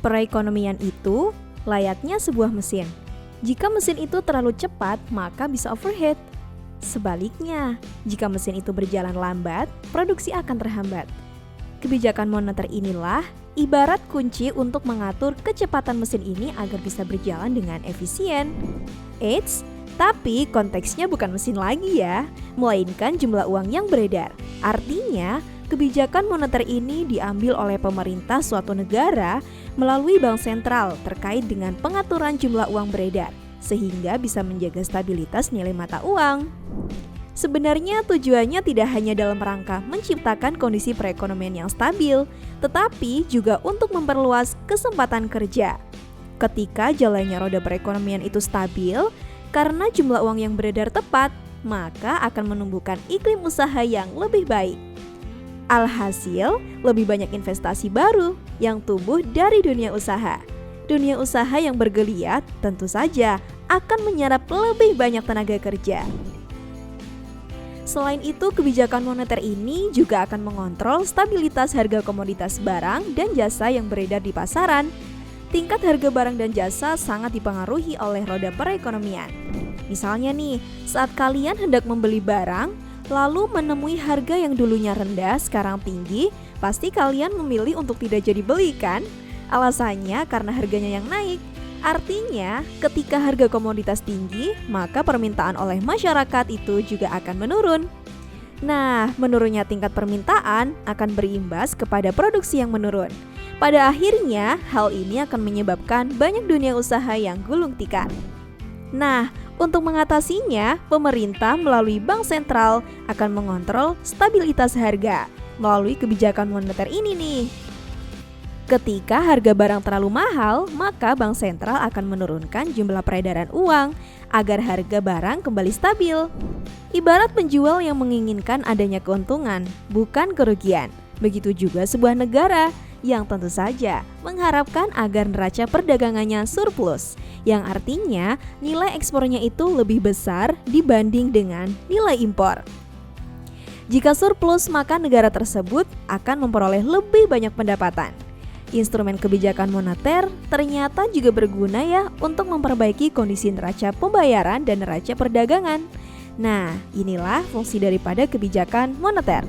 Perekonomian itu layaknya sebuah mesin. Jika mesin itu terlalu cepat, maka bisa overheat. Sebaliknya, jika mesin itu berjalan lambat, produksi akan terhambat. Kebijakan moneter inilah ibarat kunci untuk mengatur kecepatan mesin ini agar bisa berjalan dengan efisien. Eits, tapi konteksnya bukan mesin lagi ya, melainkan jumlah uang yang beredar. Artinya, kebijakan moneter ini diambil oleh pemerintah suatu negara melalui bank sentral terkait dengan pengaturan jumlah uang beredar, sehingga bisa menjaga stabilitas nilai mata uang. Sebenarnya tujuannya tidak hanya dalam rangka menciptakan kondisi perekonomian yang stabil, tetapi juga untuk memperluas kesempatan kerja. Ketika jalannya roda perekonomian itu stabil, karena jumlah uang yang beredar tepat, maka akan menumbuhkan iklim usaha yang lebih baik. Alhasil, lebih banyak investasi baru yang tumbuh dari dunia usaha. Dunia usaha yang bergeliat tentu saja akan menyerap lebih banyak tenaga kerja. Selain itu, kebijakan moneter ini juga akan mengontrol stabilitas harga komoditas barang dan jasa yang beredar di pasaran. Tingkat harga barang dan jasa sangat dipengaruhi oleh roda perekonomian. Misalnya nih, saat kalian hendak membeli barang, lalu menemui harga yang dulunya rendah sekarang tinggi, pasti kalian memilih untuk tidak jadi beli kan? Alasannya karena harganya yang naik. Artinya, ketika harga komoditas tinggi, maka permintaan oleh masyarakat itu juga akan menurun. Nah, menurunnya tingkat permintaan akan berimbas kepada produksi yang menurun. Pada akhirnya, hal ini akan menyebabkan banyak dunia usaha yang gulung tikar. Nah, untuk mengatasinya, pemerintah melalui bank sentral akan mengontrol stabilitas harga melalui kebijakan moneter ini nih. Ketika harga barang terlalu mahal, maka bank sentral akan menurunkan jumlah peredaran uang agar harga barang kembali stabil. Ibarat penjual yang menginginkan adanya keuntungan, bukan kerugian. Begitu juga sebuah negara yang tentu saja mengharapkan agar neraca perdagangannya surplus, yang artinya nilai ekspornya itu lebih besar dibanding dengan nilai impor. Jika surplus, maka negara tersebut akan memperoleh lebih banyak pendapatan. Instrumen kebijakan moneter ternyata juga berguna ya untuk memperbaiki kondisi neraca pembayaran dan neraca perdagangan. Nah, inilah fungsi daripada kebijakan moneter.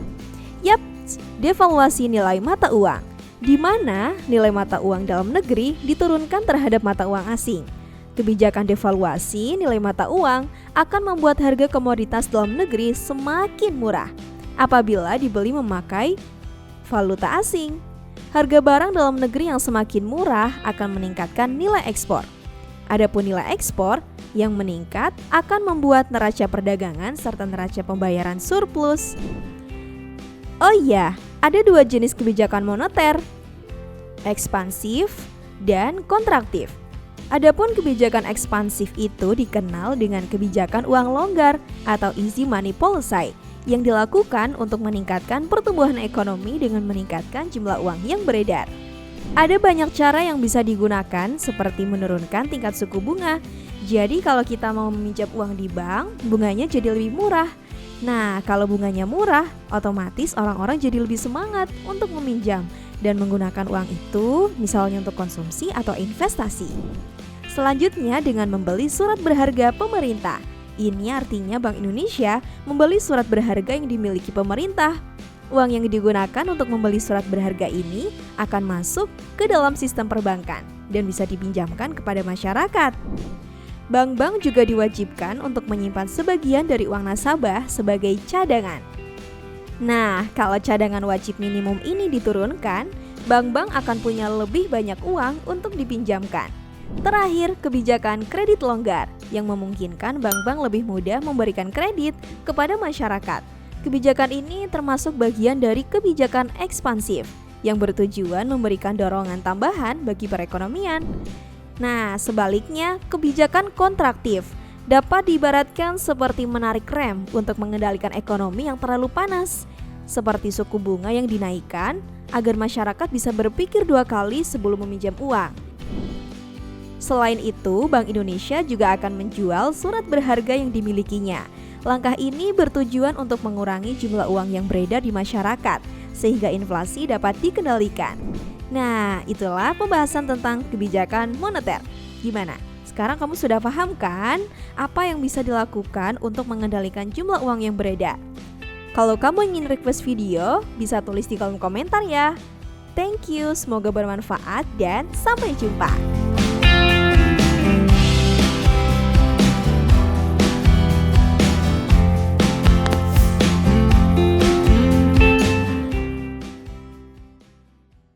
Yap, devaluasi nilai mata uang, di mana nilai mata uang dalam negeri diturunkan terhadap mata uang asing. Kebijakan devaluasi nilai mata uang akan membuat harga komoditas dalam negeri semakin murah apabila dibeli memakai valuta asing. Harga barang dalam negeri yang semakin murah akan meningkatkan nilai ekspor. Adapun nilai ekspor yang meningkat akan membuat neraca perdagangan serta neraca pembayaran surplus. Oh iya, ada dua jenis kebijakan moneter, ekspansif dan kontraktif. Adapun kebijakan ekspansif itu dikenal dengan kebijakan uang longgar atau easy money policy yang dilakukan untuk meningkatkan pertumbuhan ekonomi dengan meningkatkan jumlah uang yang beredar. Ada banyak cara yang bisa digunakan seperti menurunkan tingkat suku bunga. Jadi kalau kita mau meminjam uang di bank, bunganya jadi lebih murah. Nah, kalau bunganya murah, otomatis orang-orang jadi lebih semangat untuk meminjam dan menggunakan uang itu misalnya untuk konsumsi atau investasi. Selanjutnya dengan membeli surat berharga pemerintah. Ini artinya Bank Indonesia membeli surat berharga yang dimiliki pemerintah. Uang yang digunakan untuk membeli surat berharga ini akan masuk ke dalam sistem perbankan dan bisa dipinjamkan kepada masyarakat. Bank-bank juga diwajibkan untuk menyimpan sebagian dari uang nasabah sebagai cadangan. Nah, kalau cadangan wajib minimum ini diturunkan, bank-bank akan punya lebih banyak uang untuk dipinjamkan. Terakhir, kebijakan kredit longgar yang memungkinkan bank-bank lebih mudah memberikan kredit kepada masyarakat. Kebijakan ini termasuk bagian dari kebijakan ekspansif yang bertujuan memberikan dorongan tambahan bagi perekonomian. Nah, sebaliknya, kebijakan kontraktif dapat diibaratkan seperti menarik rem untuk mengendalikan ekonomi yang terlalu panas, seperti suku bunga yang dinaikkan agar masyarakat bisa berpikir dua kali sebelum meminjam uang. Selain itu, Bank Indonesia juga akan menjual surat berharga yang dimilikinya. Langkah ini bertujuan untuk mengurangi jumlah uang yang beredar di masyarakat, sehingga inflasi dapat dikendalikan. Nah, itulah pembahasan tentang kebijakan moneter. Gimana? Sekarang kamu sudah paham kan apa yang bisa dilakukan untuk mengendalikan jumlah uang yang beredar? Kalau kamu ingin request video, bisa tulis di kolom komentar ya. Thank you, semoga bermanfaat dan sampai jumpa.